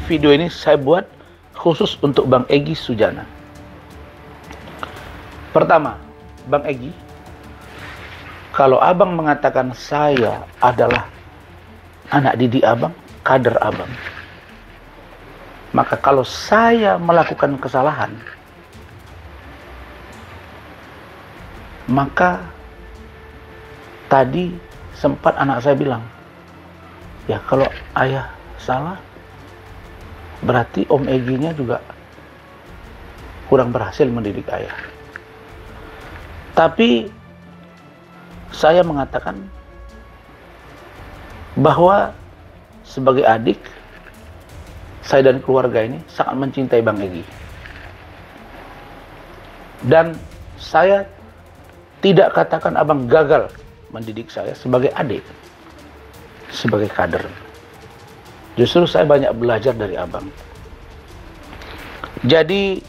video ini saya buat khusus untuk Bang Egy Sujana. Pertama, Bang Egy, kalau abang mengatakan saya adalah anak didik abang, kader abang, maka kalau saya melakukan kesalahan, maka tadi sempat anak saya bilang, ya kalau ayah salah, berarti Om Egy-nya juga kurang berhasil mendidik ayah. Tapi saya mengatakan bahwa sebagai adik, saya dan keluarga ini sangat mencintai Bang Egy. Dan saya tidak katakan abang gagal mendidik saya sebagai adik, sebagai kader. Justru saya banyak belajar dari abang. Jadi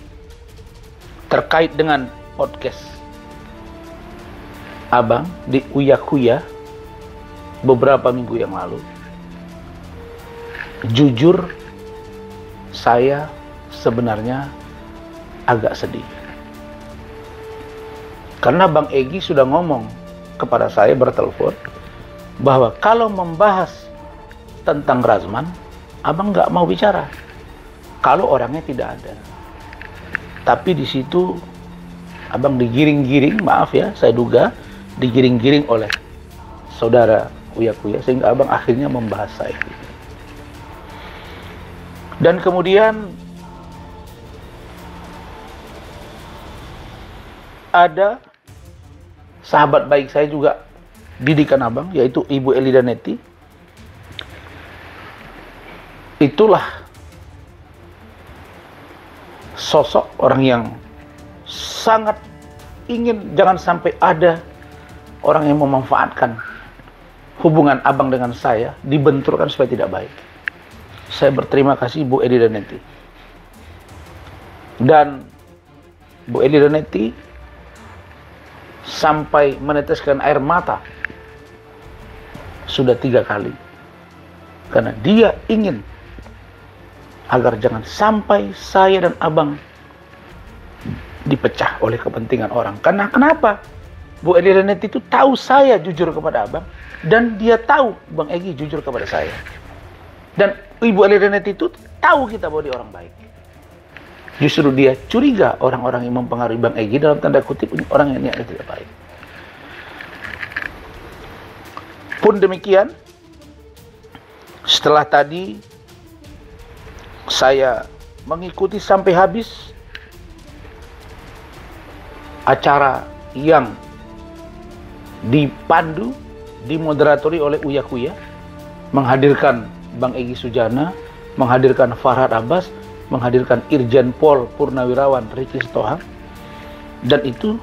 terkait dengan podcast abang di Uya Kuya beberapa minggu yang lalu, jujur saya sebenarnya agak sedih. Karena Bang Egy sudah ngomong kepada saya bertelepon bahwa kalau membahas tentang Razman, abang nggak mau bicara kalau orangnya tidak ada. Tapi di situ abang digiring-giring, maaf ya, saya duga digiring-giring oleh saudara Uya Kuya sehingga abang akhirnya membahas saya. Dan kemudian ada sahabat baik saya juga didikan abang, yaitu Ibu Elida Neti. Itulah sosok orang yang sangat ingin jangan sampai ada orang yang memanfaatkan hubungan abang dengan saya dibenturkan supaya tidak baik. Saya berterima kasih Bu Elida Neti. Dan Bu Elida Neti sampai meneteskan air mata sudah 3 kali. Karena dia ingin agar jangan sampai saya dan abang dipecah oleh kepentingan orang. Karena kenapa? Bu Elida Neti itu tahu saya jujur kepada abang, dan dia tahu Bang Egy jujur kepada saya. Dan Ibu Elida Neti itu tahu kita bahwa dia orang baik. Justru dia curiga orang-orang yang mempengaruhi Bang Egy dalam tanda kutip orang yang niatnya tidak baik. Pun demikian, setelah tadi saya mengikuti sampai habis acara yang dipandu, dimoderatori oleh Uya Kuya, menghadirkan Bang Egy Sujana, menghadirkan Farhad Abbas, menghadirkan Irjen Pol Purnawirawan Ricky Sitohang, dan itu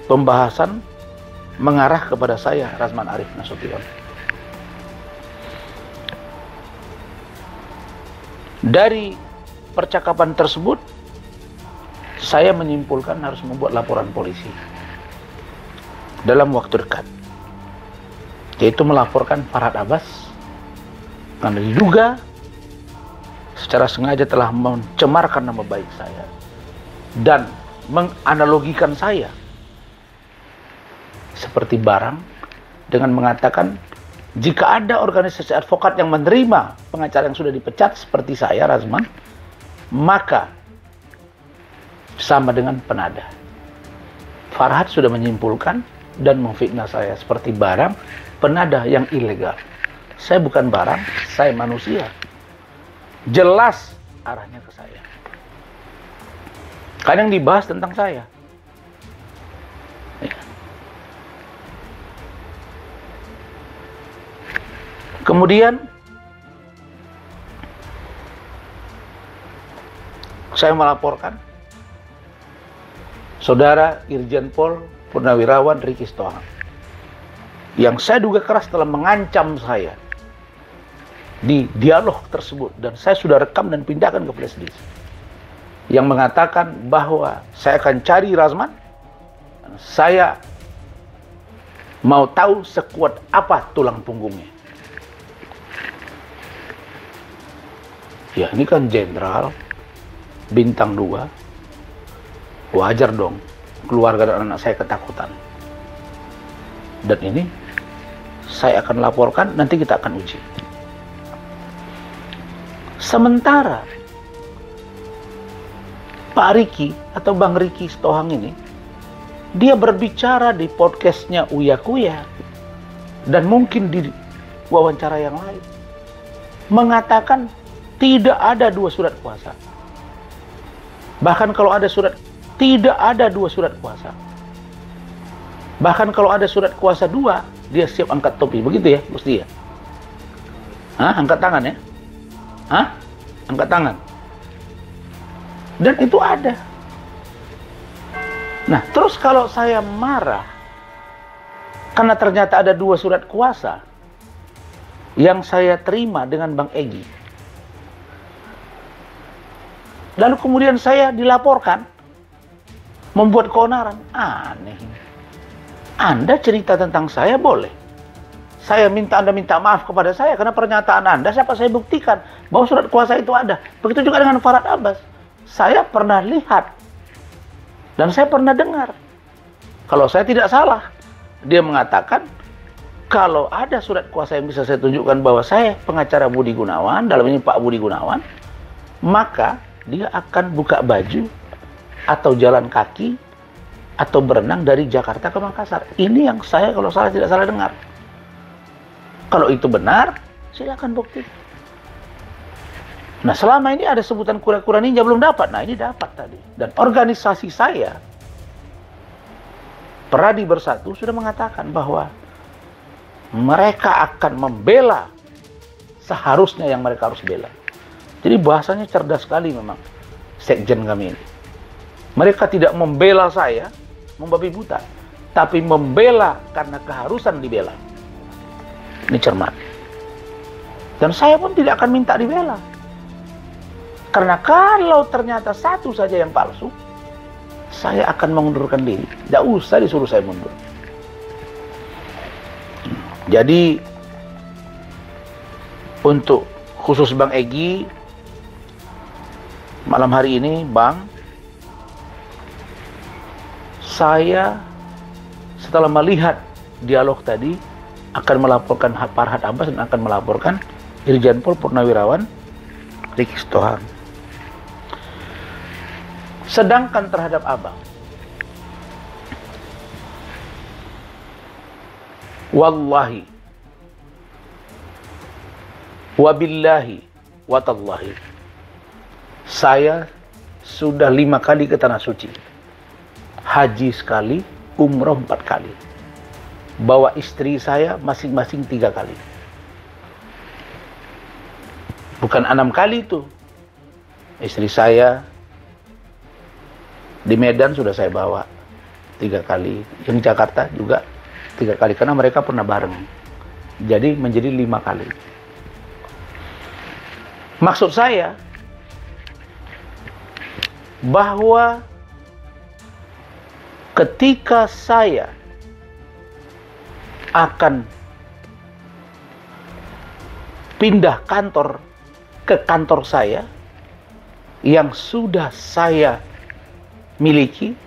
pembahasan mengarah kepada saya, Razman Arif Nasution. Dari percakapan tersebut, saya menyimpulkan harus membuat laporan polisi dalam waktu dekat, yaitu melaporkan Farhad Abbas karena diduga secara sengaja telah mencemarkan nama baik saya dan menganalogikan saya seperti barang dengan mengatakan jika ada organisasi advokat yang menerima pengacara yang sudah dipecat seperti saya, Razman, maka sama dengan penadah. Farhad sudah menyimpulkan dan memfitnah saya seperti barang penadah yang ilegal. Saya bukan barang, saya manusia. Jelas arahnya ke saya. Kan yang dibahas tentang saya. Ya. Kemudian saya melaporkan Saudara Irjen Pol Purnawirawan Ricky Sitohang, yang saya duga keras telah mengancam saya di dialog tersebut, dan saya sudah rekam dan pindahkan ke flash disk, yang mengatakan bahwa saya akan cari Razman, saya mau tahu sekuat apa tulang punggungnya. Ya ini kan jenderal, bintang 2. Wajar dong keluarga dan anak saya ketakutan. Dan ini saya akan laporkan, nanti kita akan uji. Sementara Pak Riki atau Bang Riki Sitohang ini, dia berbicara di podcastnya Uya Kuya dan mungkin di wawancara yang lain, mengatakan tidak ada 2 surat kuasa. Bahkan kalau ada surat, tidak ada 2 surat kuasa. Bahkan kalau ada surat kuasa 2, dia siap angkat topi. Begitu ya, Gusti ya? Hah? Angkat tangan ya? Hah? Angkat tangan. Dan itu ada. Nah, terus kalau saya marah karena ternyata ada 2 surat kuasa yang saya terima dengan Bang Egy, lalu kemudian saya dilaporkan membuat keonaran, aneh. Anda cerita tentang saya boleh. Saya minta Anda minta maaf kepada saya karena pernyataan Anda siapa saya buktikan bahwa surat kuasa itu ada. Begitu juga dengan Farhad Abbas. Saya pernah lihat dan saya pernah dengar. Kalau saya tidak salah, dia mengatakan kalau ada surat kuasa yang bisa saya tunjukkan bahwa saya pengacara Budi Gunawan, dalam ini Pak Budi Gunawan, maka dia akan buka baju atau jalan kaki atau berenang dari Jakarta ke Makassar. Ini yang saya kalau salah tidak salah dengar. Kalau itu benar, silakan bukti. Nah, selama ini ada sebutan kura-kura ninja belum dapat. Nah, ini dapat tadi. Dan organisasi saya, Peradi Bersatu, sudah mengatakan bahwa mereka akan membela seharusnya yang mereka harus bela. Jadi bahasanya cerdas sekali memang sekjen kami ini. Mereka tidak membela saya, membabi buta, tapi membela karena keharusan dibela. Ini cermat. Dan saya pun tidak akan minta dibela. Karena kalau ternyata satu saja yang palsu, saya akan mengundurkan diri. Tidak usah disuruh saya mundur. Jadi, untuk khusus Bang Egy, malam hari ini, Bang, saya setelah melihat dialog tadi, akan melaporkan Farhad Abbas dan akan melaporkan Irjen Pol Purnawirawan Riki Sitohang. Sedangkan terhadap Abang, wallahi, wabillahi, watallahi, saya sudah 5 kali ke Tanah Suci, haji sekali, umroh 4 kali, bawa istri saya masing-masing 3 kali, bukan 6 kali itu. Istri saya di Medan sudah saya bawa 3 kali, yang Jakarta juga 3 kali, karena mereka pernah bareng, jadi menjadi 5 kali. Maksud saya bahwa ketika saya akan pindah kantor ke kantor saya yang sudah saya miliki,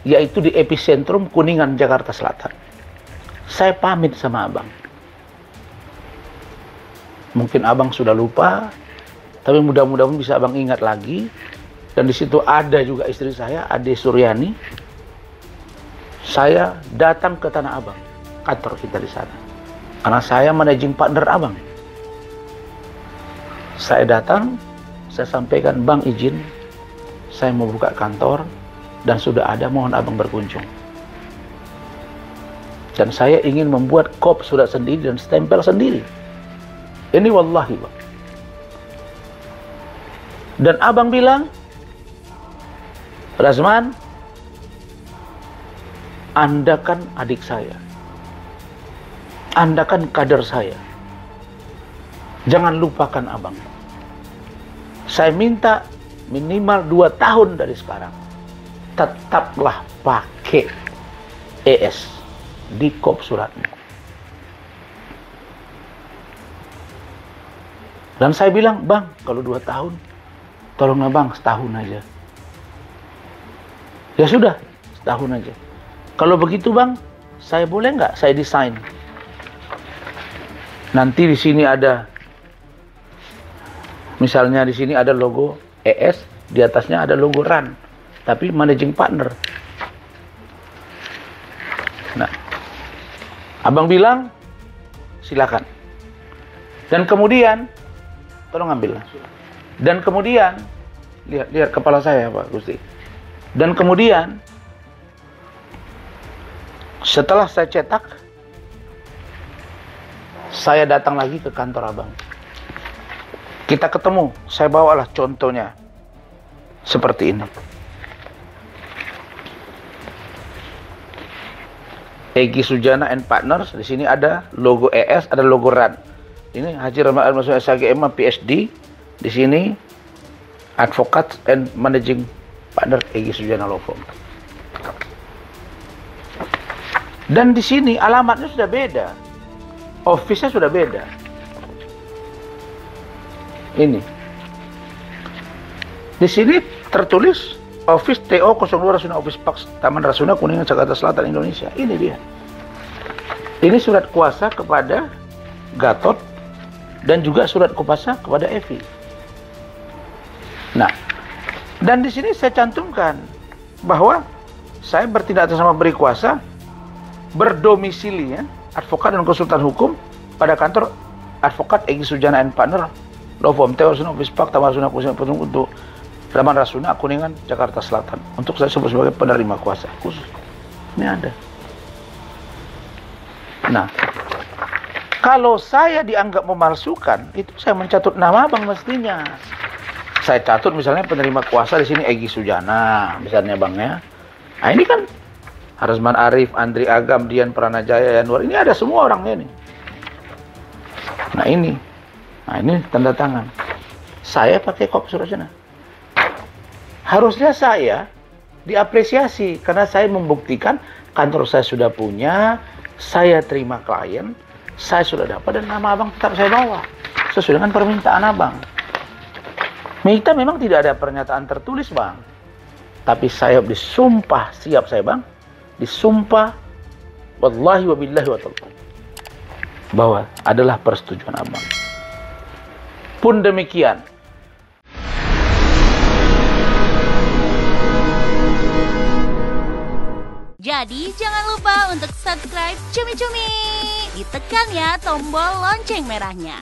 yaitu di epicentrum Kuningan, Jakarta Selatan, saya pamit sama Abang. Mungkin Abang sudah lupa, tapi mudah-mudahan bisa Abang ingat lagi. Dan di situ ada juga istri saya, Ade Suryani. Saya datang ke Tanah Abang, kantor kita di sana, karena saya managing partner Abang. Saya datang, saya sampaikan, Bang izin, saya mau buka kantor dan sudah ada, mohon Abang berkunjung. Dan saya ingin membuat kop surat sendiri dan stempel sendiri. Ini wallahi, Bang. Dan Abang bilang, Razman, Anda kan adik saya, Anda kan kader saya, jangan lupakan Abang. Saya minta minimal 2 tahun dari sekarang, tetaplah pakai ES di kop suratmu. Dan saya bilang, bang, kalau 2 tahun, tolonglah bang, setahun aja. Ya sudah, setahun aja. Kalau begitu bang, saya boleh nggak saya desain? Nanti di sini ada, misalnya di sini ada logo ES, di atasnya ada logo RAN, tapi managing partner. Nah, abang bilang, silakan. Dan kemudian, tolong ambil. Dan kemudian, lihat kepala saya Pak Gusti. Dan kemudian, setelah saya cetak, saya datang lagi ke kantor abang. Kita ketemu, saya bawalah contohnya. Seperti ini. Egy Sujana and Partners, di sini ada logo ES, ada logo RAN. Ini Haji Rahmat Al-Masud SHGM PhD, di sini Advocat and Managing Partner Egy Sujana Law Firm. Dan di sini alamatnya sudah beda, office-nya sudah beda. Ini, di sini tertulis Office TO 02 Rasuna Office Park Taman Rasuna Kuningan Jakarta Selatan Indonesia. Ini dia. Ini surat kuasa kepada Gatot dan juga surat kuasa kepada Evi. Nah, dan di sini saya cantumkan bahwa saya bertindak atas nama beri kuasa, berdomisili ya, advokat dan konsultan hukum pada kantor Advokat Egy Sujana and Partner Law Firm TO Rasuna Office Park Taman Rasuna Kuningan untuk Taman Rasuna Kuningan Jakarta Selatan. Untuk saya sebut sebagai penerima kuasa khusus. Ini ada. Nah, kalau saya dianggap memalsukan, itu saya mencatut nama abang mestinya. Saya catut misalnya penerima kuasa di sini Egy Sujana, misalnya bang ya. Nah ini kan Harzman Arif, Andri Agam, Dian Pranajaya, Yanwar, ini ada semua orangnya nih. Nah ini tanda tangan. Saya pakai kop surat sana. Harusnya saya diapresiasi karena saya membuktikan kantor saya sudah punya, saya terima klien, saya sudah dapat dan nama abang tetap saya bawa sesuai dengan permintaan abang. Kita memang tidak ada pernyataan tertulis bang, tapi saya disumpah siap saya bang, disumpah wallahi wabillahi wa ta'ala bahwa adalah persetujuan abang. Pun demikian, jadi jangan lupa untuk subscribe Cumi Cumi. Ditekan ya tombol lonceng merahnya.